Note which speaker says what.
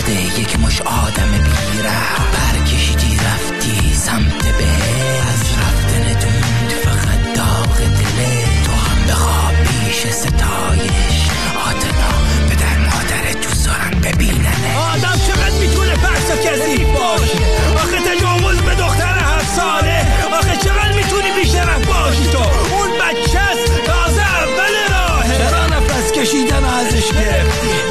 Speaker 1: وقته یک مش آدم بیره برکشیدی رفتی سمت بهشت، از رفتنتون فقط داغ دله. تو هم بخواب پیش ستایش آتنا، پدر مادرت دوست دارن ببیننه.
Speaker 2: آدم چقدر میتونه فرس و کثیف باشه؟ آخه تجاوز به دختر 7 ساله، آخه چقدر میتونی بیشرف باشی تو؟ اون بچه است، تازه اول راهه. چرا نفس کشیدن ازش گرفتی؟